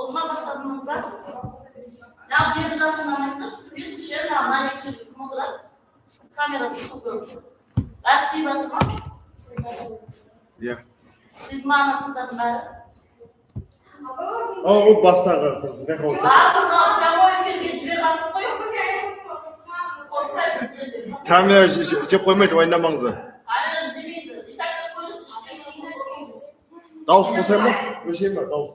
Olma basadınız var. Ya bir жақынамайсыз, түсінбейді, шерін ана екші кім отырады? Камерада түсіп көрді. Бәрі сүйіп жатыр ма? Иә. Сүйіп ма ана қыздардың бәрі? Ол бастағы қыз, зәкау. Прямой эфирге жіберіп атып қой. Камера жеп қоймайды, уайымдамаңыздар. Камера жемейді. И так көрінді, іштегі дауыс қосайын ба? Өшейін ба? Дауыс.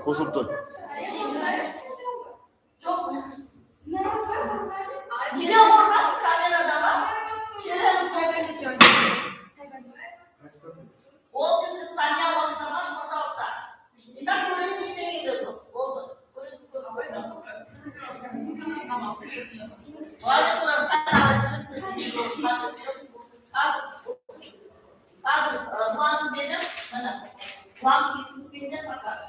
Қосып тұр. Жоқ. Неге орқасы камерада ма? Ол кезде Саня уақыттамаш, пожалуйста. И так көрінді, іштегі де жоқ. Болды. Ладно, тұрам, сән қазір план беріп, міне, план кетіспейінде фақат.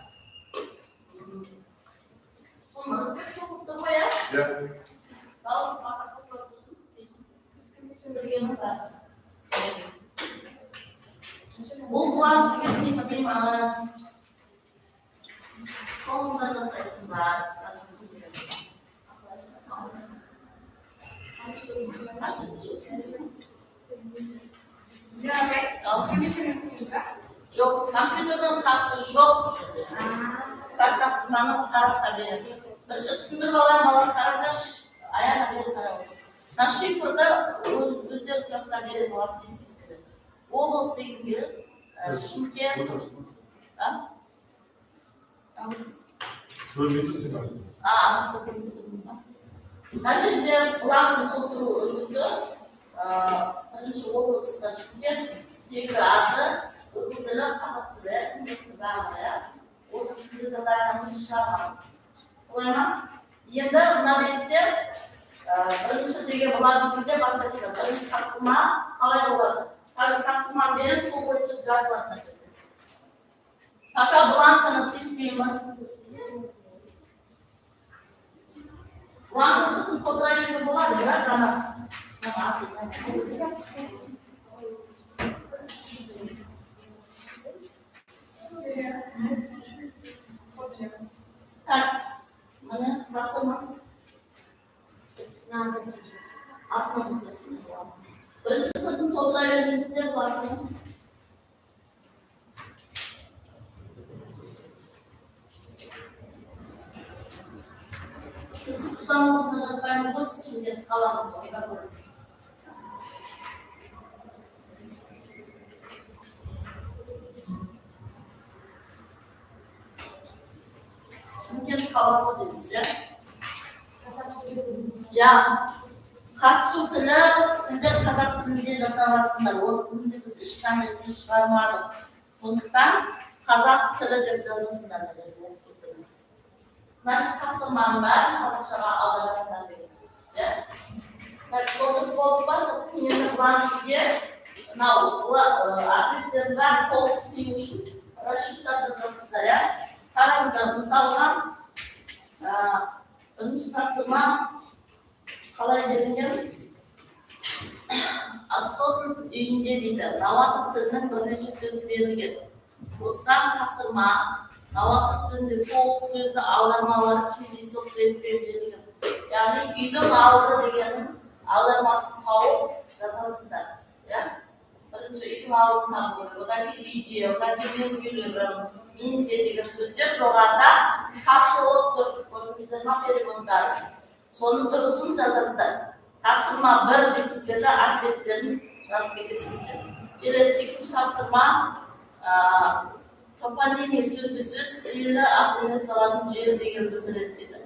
Оны ізбек қосып тұр ғой, ә? Иә. Дауыс фақат қосылып тұрсын. Түсіндіргенім бар. Бұл план кетіспейміз. Соңында жасайсыңдар. Жоқ, компьютердің қатысы жоқ. Тастапсырманы қарақта береді. Бірінші түсіндіріп алайын, бала қараңдаршы, аяна беріп қараңыз. На шифрды өздері сұрақтар береді, олар тескескілі. Облыс деген келеді, Шымкент. Мына жерде құрамын толтыру үлгісі, бірінші облыста Шымкент, сегіз аты, ұлы тілі, қазақ тілі, сіңбекті бәрі, осы тілі задағанымыз шығарған. Солай ма? Енді мына бетте бірінші деген бұлардың тілде бастайсыздар. Бірінші тапсырма қалай болады? Қазір тапсырма беріп, сол бойынша жазылатын жерде. Пока бланканы тиіспейміз. Бланканы сіздің толтыра болады, бірақ ана. Так, міне тапсырма. Артынан сіздің болады. Бірінші сіздің толтыра беріңіздер бланканы. Біз ұстанымызды жатпаймыз ғой, сіз Шымкент қаламыз ғой, көресіз. Шымкент қаласы дейміз, иә? Иә. Қатысу тілі, сендер қазақ тілінде жасағансыңдар, орыс тілінде біз ешқандай мерзімде шығармадық. Сондықтан қазақ тілі деп жазасыңдар. Значит, тапсырманың бәрін қазақшаға аударасыңдар деген сөз. Толтырып болып басып, енді бланкіге мынау отрядтердің бәрін толық сыю үшін расчеттап жазасыздар, иә? Қараңыздар, мысалға, бірінші тапсырма қалай берілген? Абсолютн үйінде дейді, науатық тілінің бірнеше сөз берілген. Осыдан тапсырма науатық тілінде толық сөзі аудармалары кездейсоқ ретпен берілген. Яғни үйдің алды дегеннің аудармасын тауып жазасыздар. Бірінші үйдің алдын табу, одан кейін үйде, одан кейін үйлері, менде деген сөздер жоғарыда шашылып тұр. Көрдіңіздер ме переводтар? Соның дұрысын жазасыздар. Тапсырма 1 дейсіздерді ответтерін жазып кетесіздер. Келесі екінші тапсырма топонимия сөзбе-сөз тілі апелляциялардың жері деген білдіреді дейді.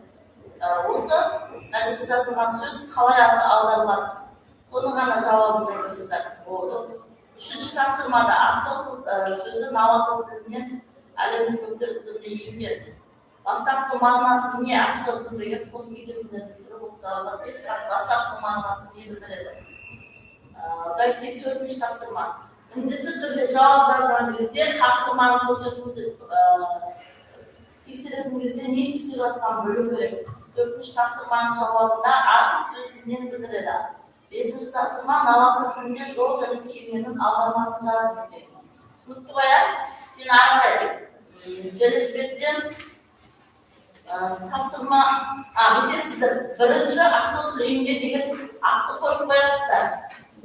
Осы мына жерде жазылған сөз қалай аударылады? Соның ғана жауабын жазасыздар. Үшінші тапсырмада ақсоқыл сөзі науатыл тілінен әлемнің көптер түрде енген. Бастапқы мағынасы не? Ақсоқыл деген қосмекетінден бастапқы мағынасы не білдіреді? Төртінші тапсырма. Міндетті түрде жауап жазған кезде тапсырманы көрсетіңіздер, тексеретін кезде не тексеріп жатқанын білу керек. Төртінші тапсырманың жауабында артық сөзі нені білдіреді? Бесінші тапсырма науатыл тілінде жол және кеменің аудармасын жазыңыз. Түсінікті ғой, мен ары қарай velosipedden topshirma, bilesizlar, birinchi avtobus uyimga degan aqtni qo'yib qo'yasizlar.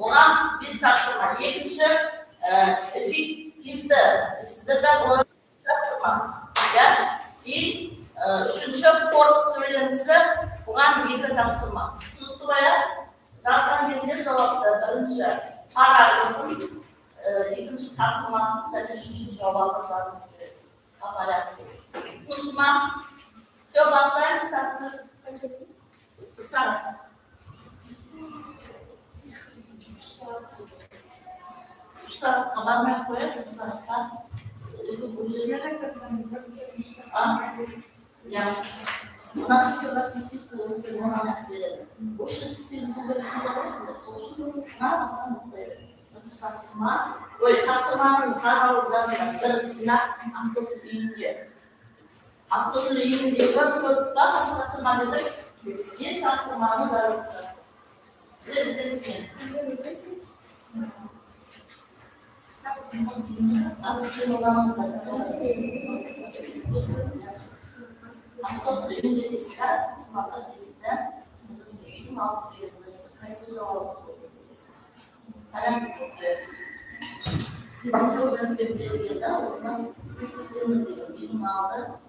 Oған 5 topshirma, ikkinchi effektivda sizlardan bo'lgan topshirma. И uchinchi port söylenisi, oған 2 topshirma. Tushunibdi va жазған кезде javobda birinchi paragrafın ikkinchi topshirmasi және uchinchi javobni yozib kerak. Порядке. Tushunma. Все, поставим сахар. Сахар. Сахар бармай qo'yib, сахар. Я. У нас еще естественно лимонад берет. Больше сильно согласен, что нас самостоятельно. Ой, тапсырманың қарауыздан бірісіне ақсоты үйінде. Ақсоты үйіндегі төртті тапсырма дедік, 5 тапсырманың дарысы. Президентпен. Ақсоты үйінде дейсіз, тапсырмаға дейсізді, біздің үйдің алып берді. Қайсы жауабы Сегодня приобрели, да, в основном системные надо,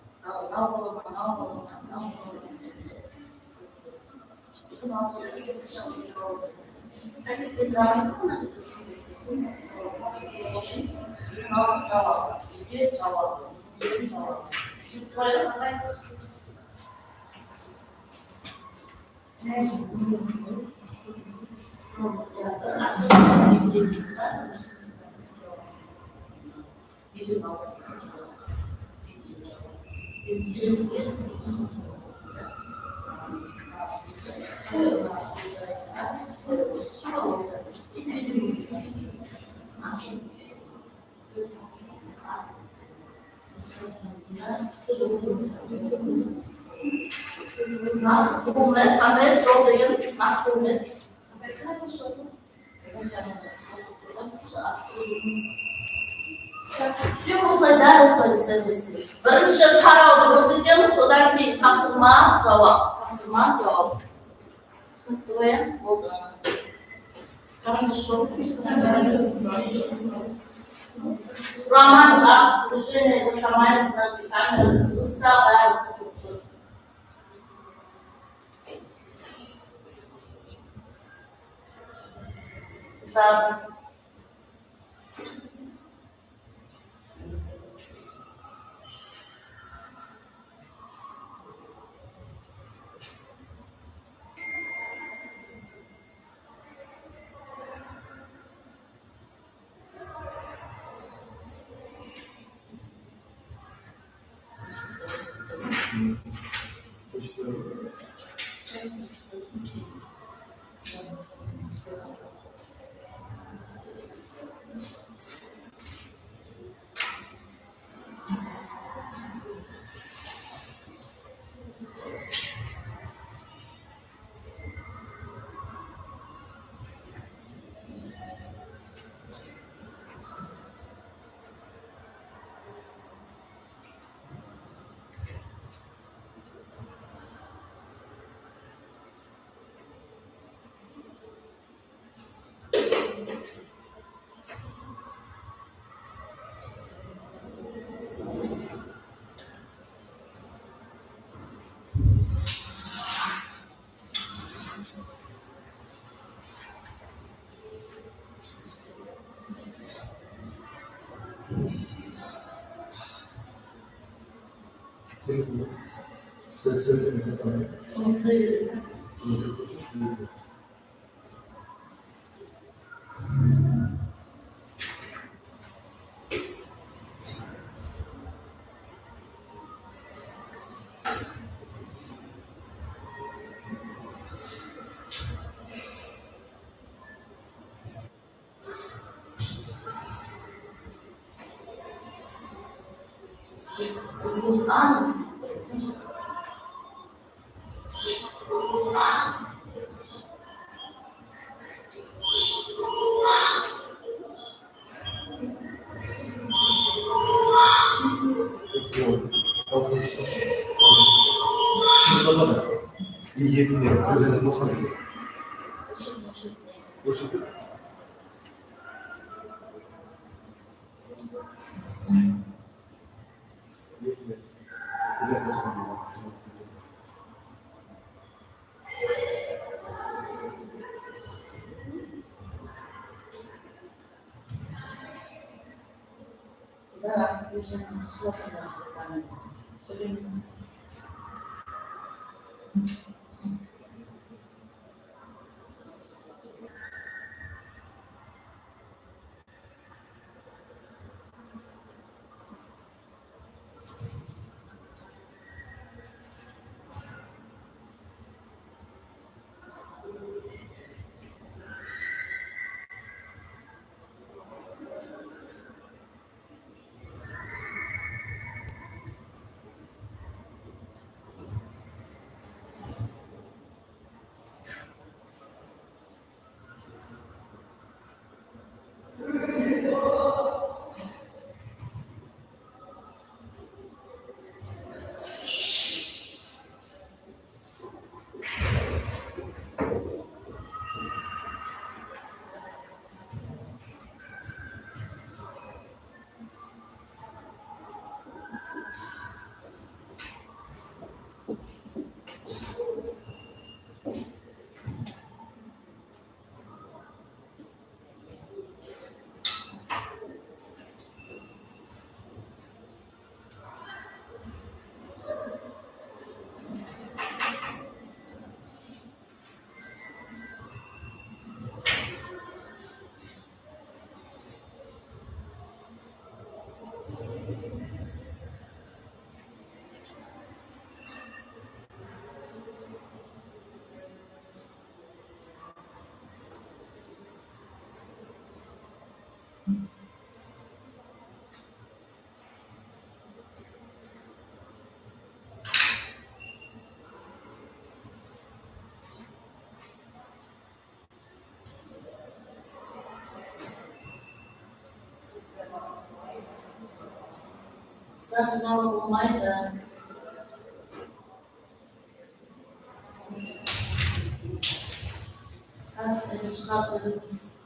так если нравится, значит, это Birinchi qarovni ko'rsatamiz, so'dan keyin topshirma javob. Bo'ldi. Хорошо. Роман за служение самая за камеру выставляю. За 93. Boşaltın. Kızlar artık yaşamın su kadar. Söylemeniz. Kızlar sınavda bulmayı da gazeteleri çıkartıyoruz.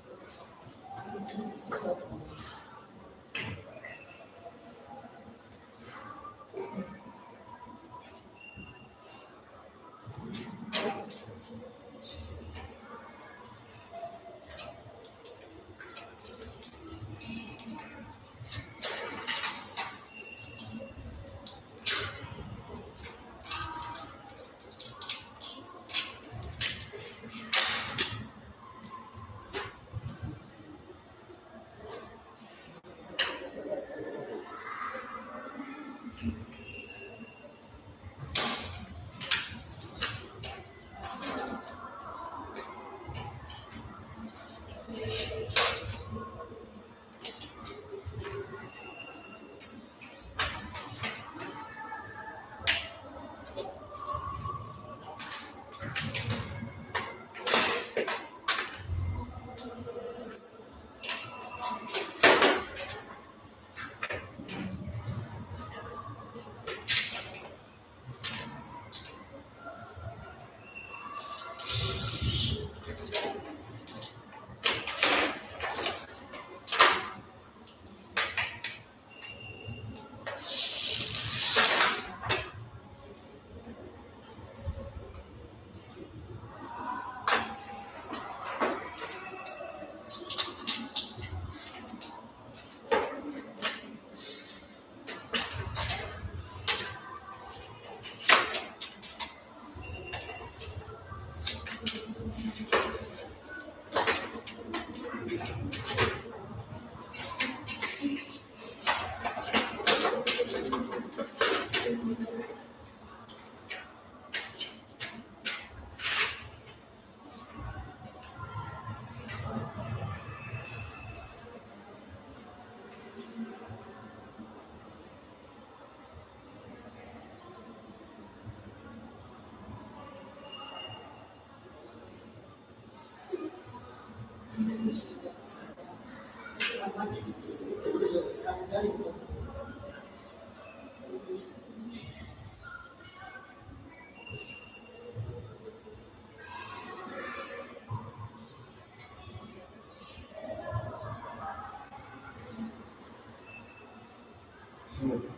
Aldım.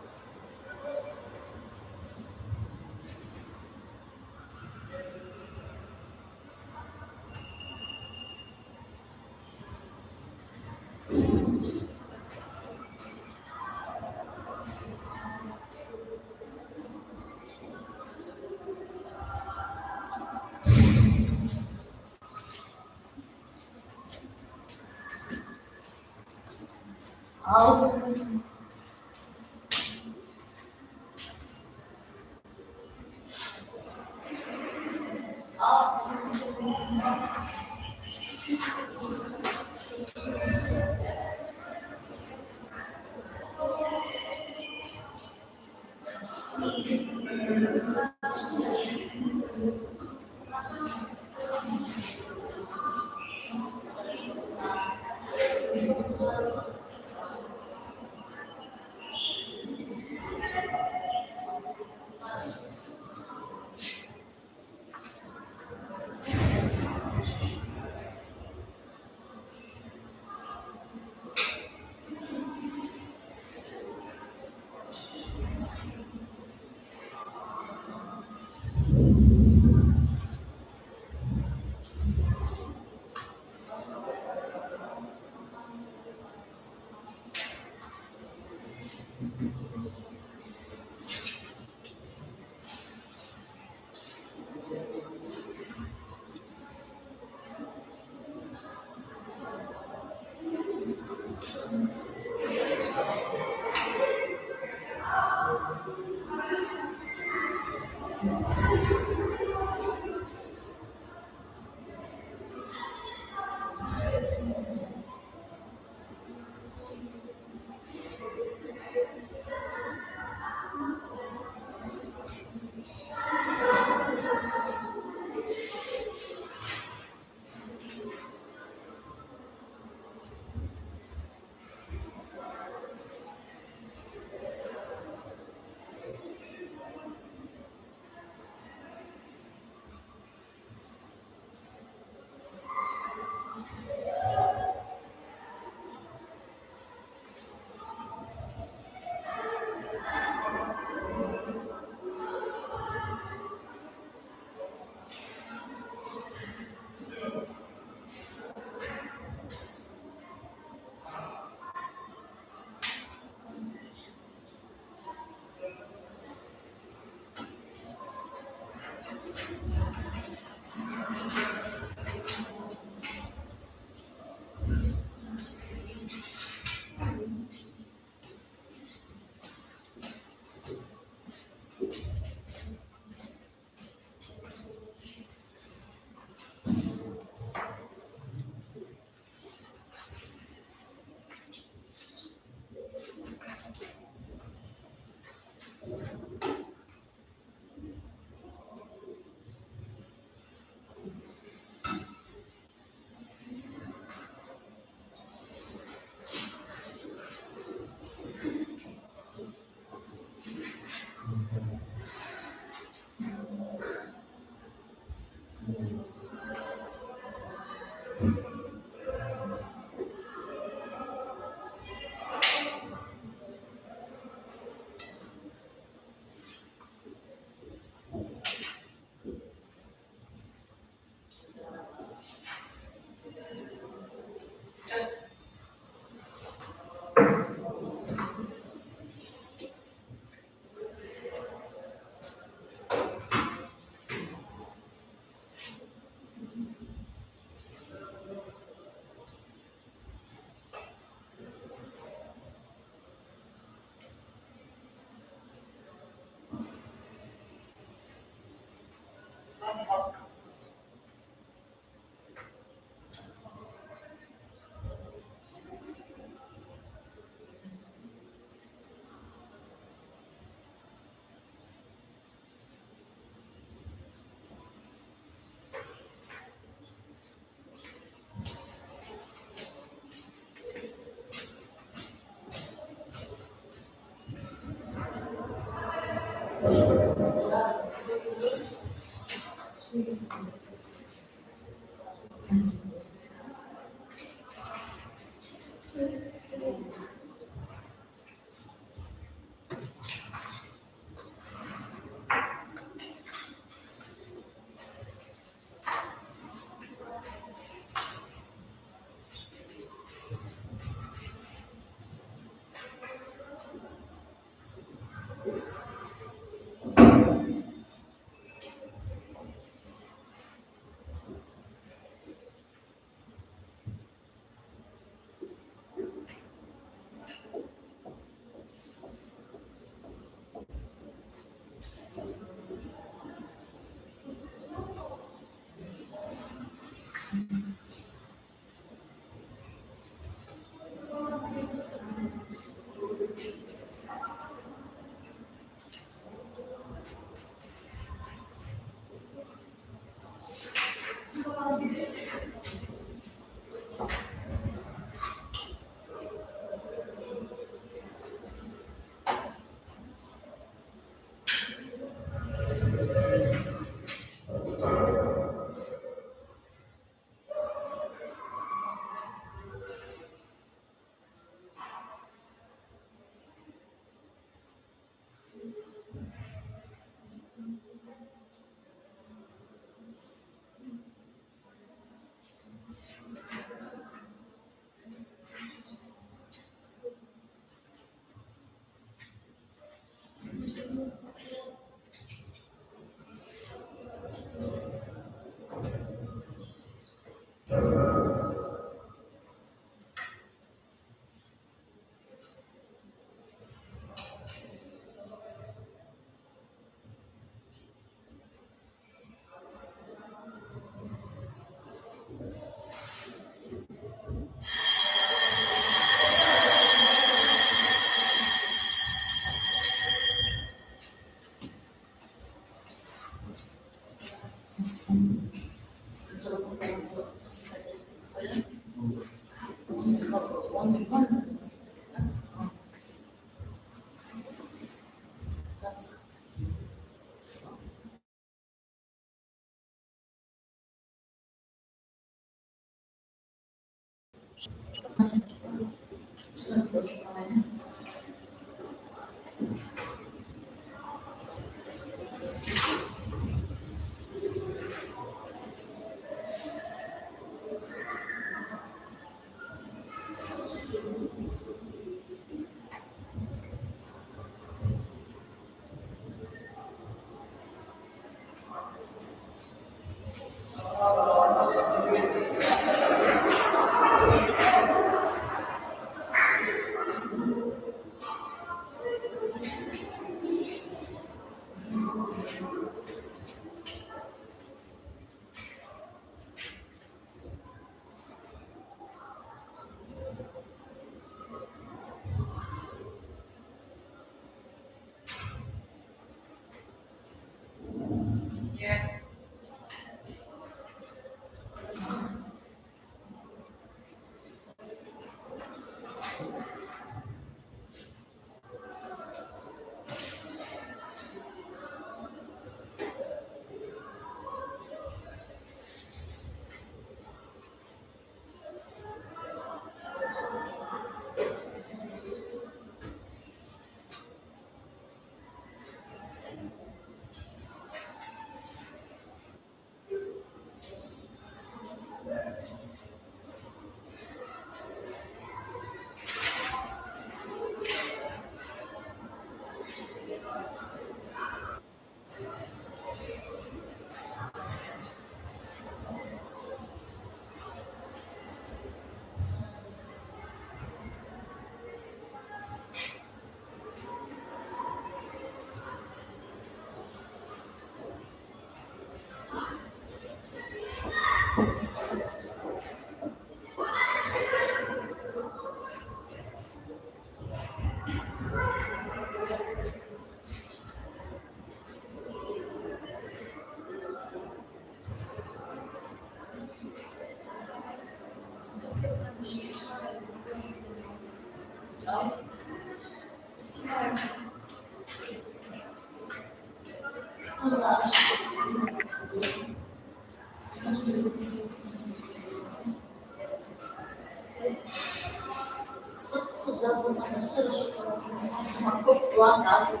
Sık sık yazılsa aşırı şu parasını aslında çok duan lazım.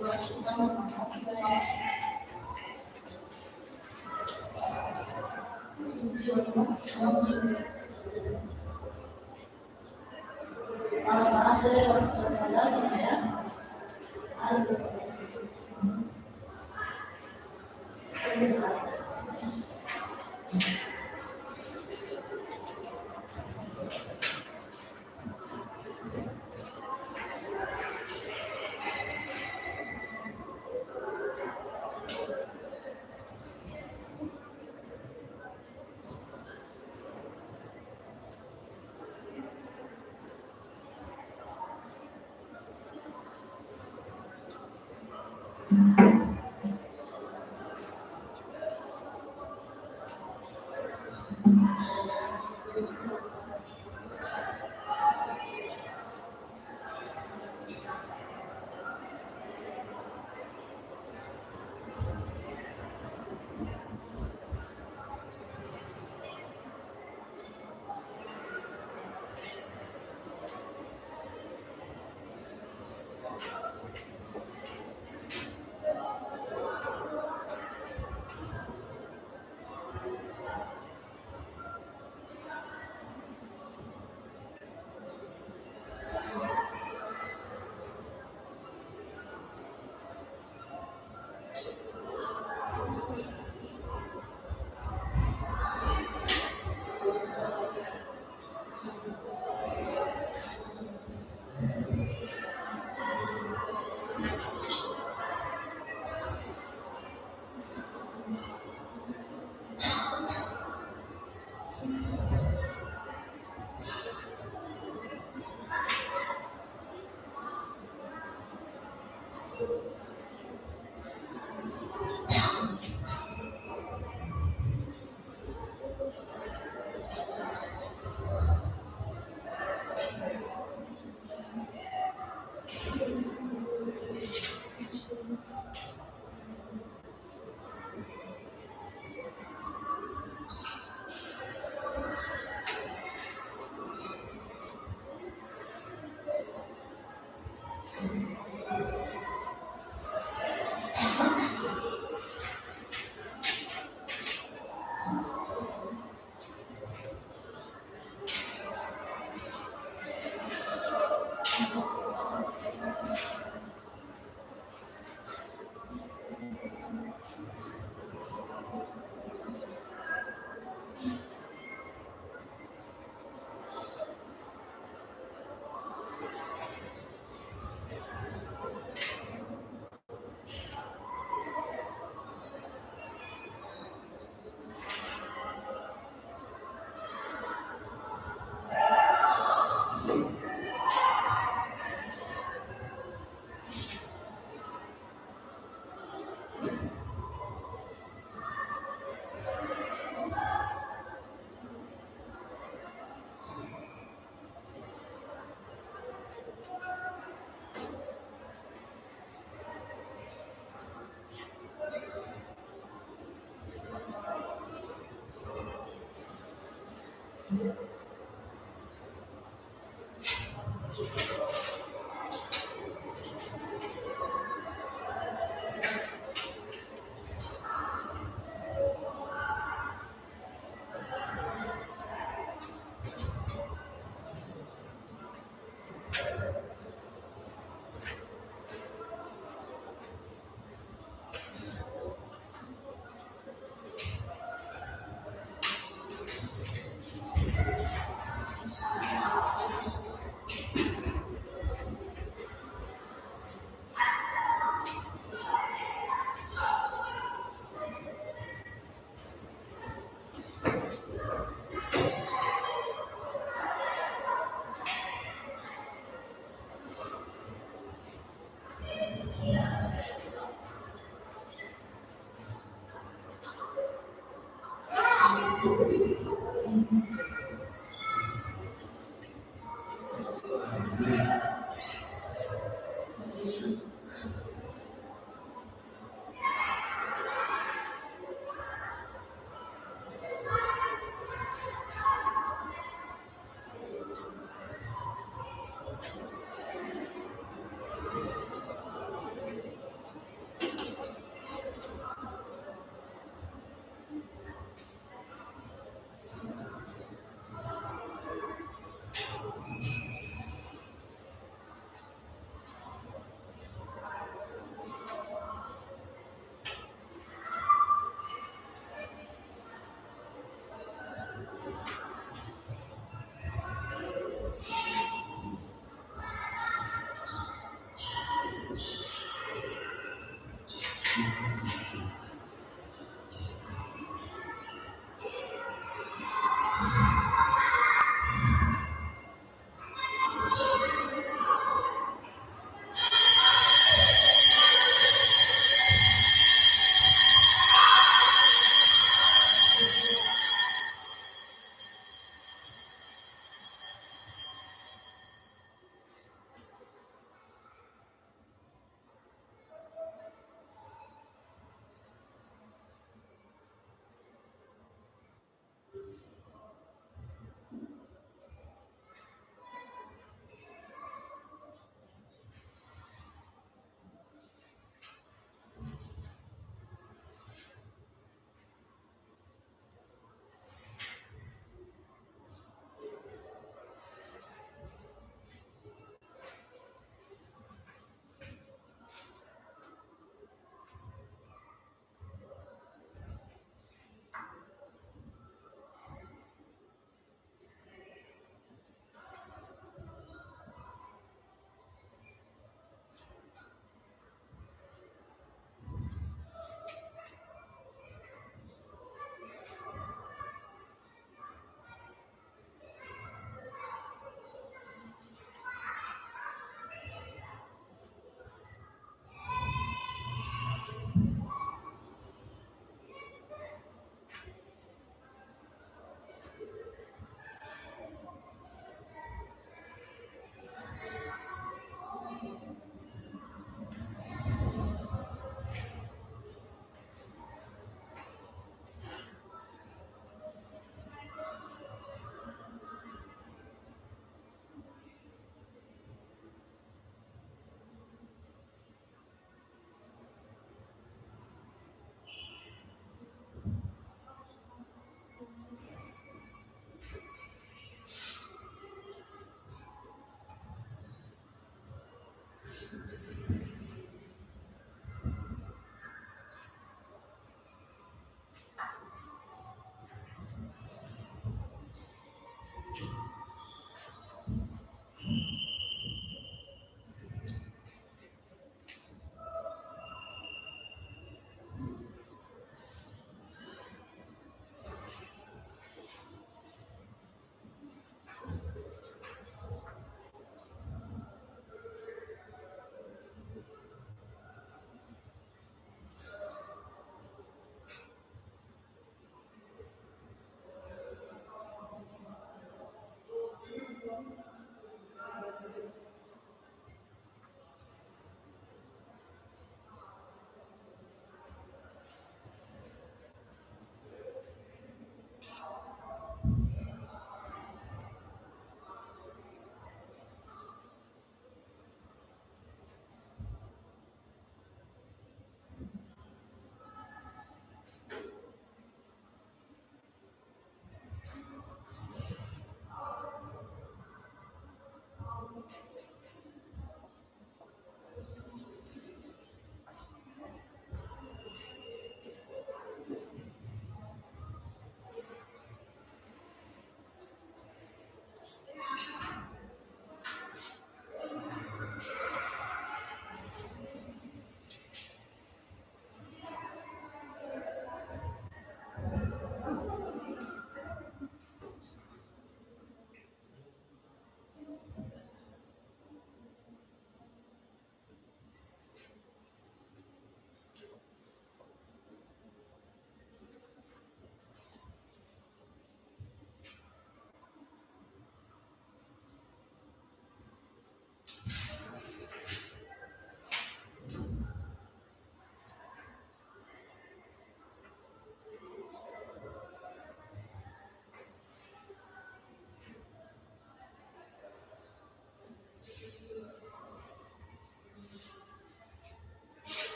Ulan şundan da nasıl lazım? Ama sana şöyle başlayacaklar demeye. Hadi.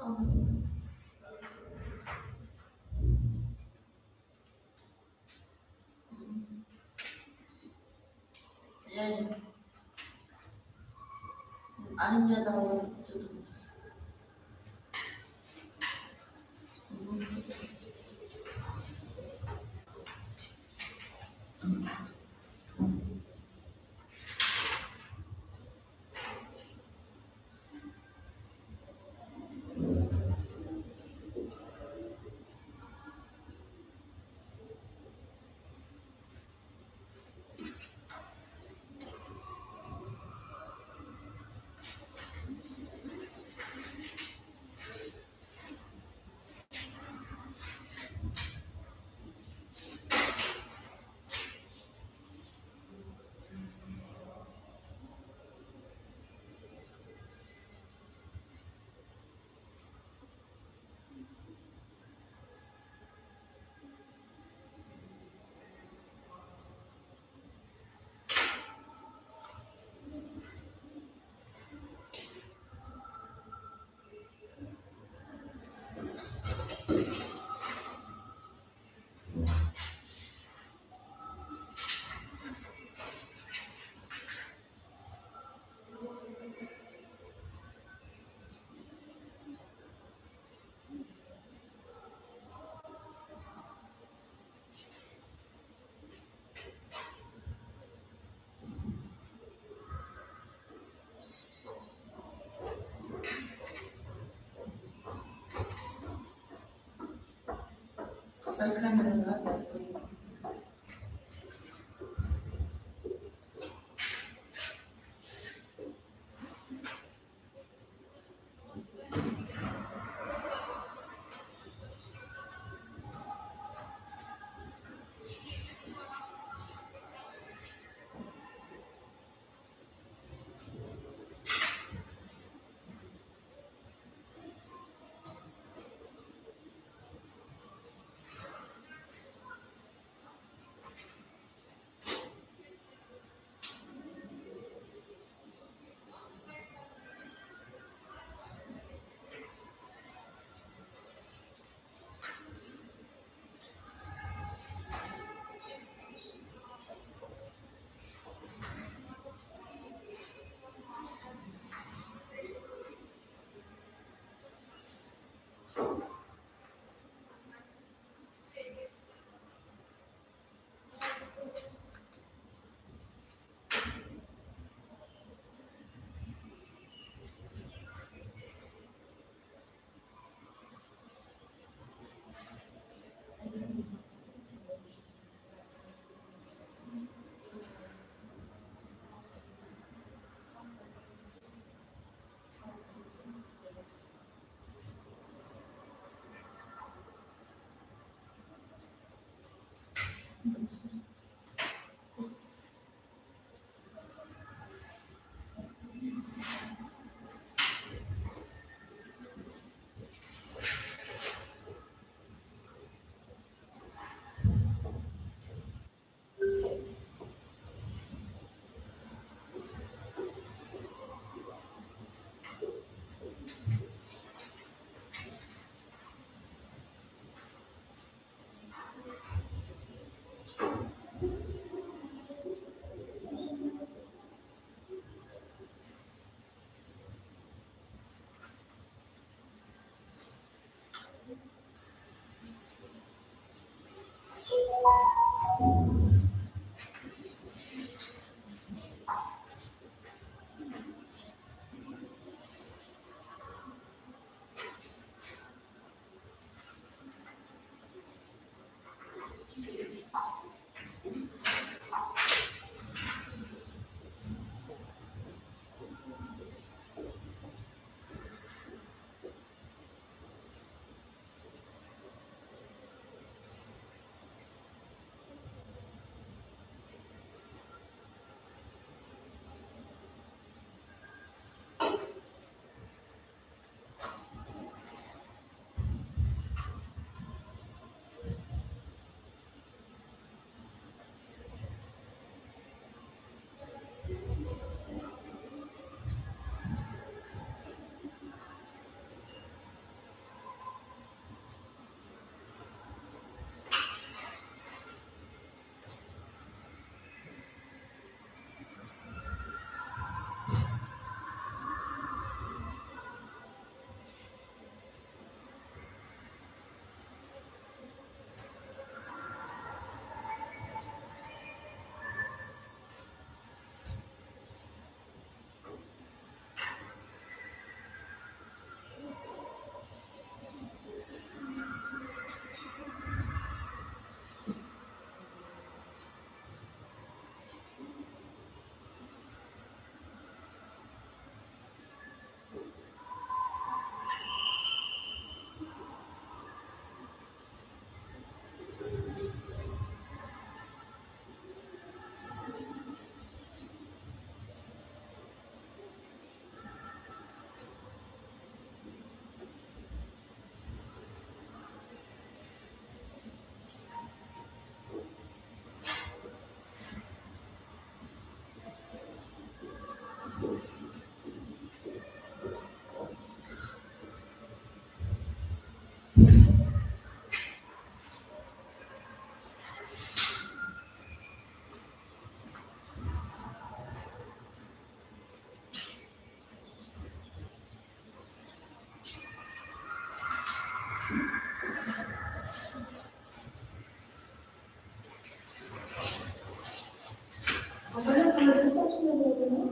Olmasın. Yani annemle dalga tutuyordunuz. Kısa kameralar belki.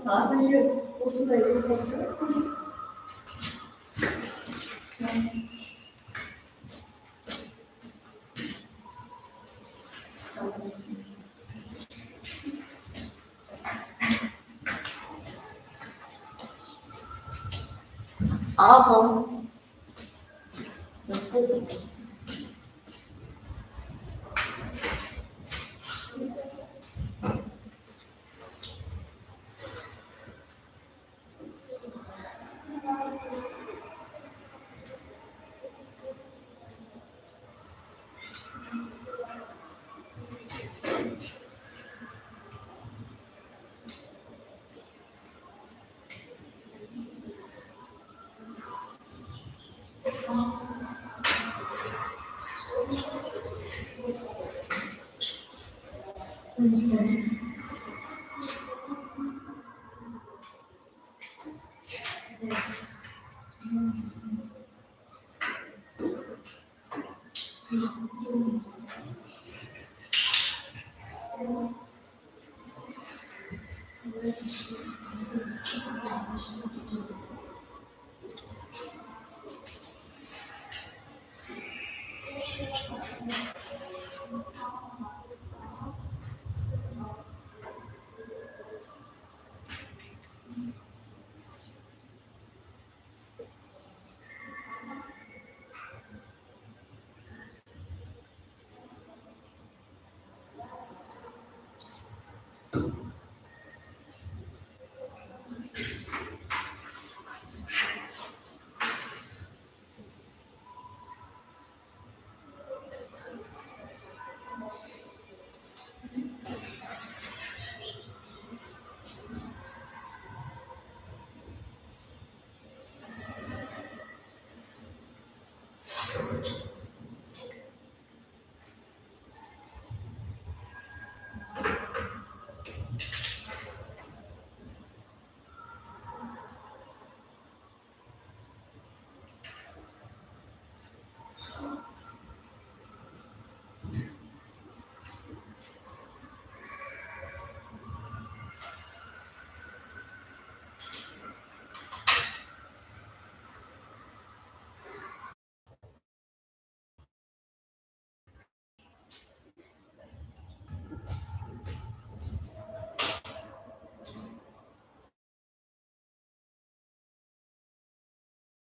사실 옷을 왜 이렇게 샀어요? 아번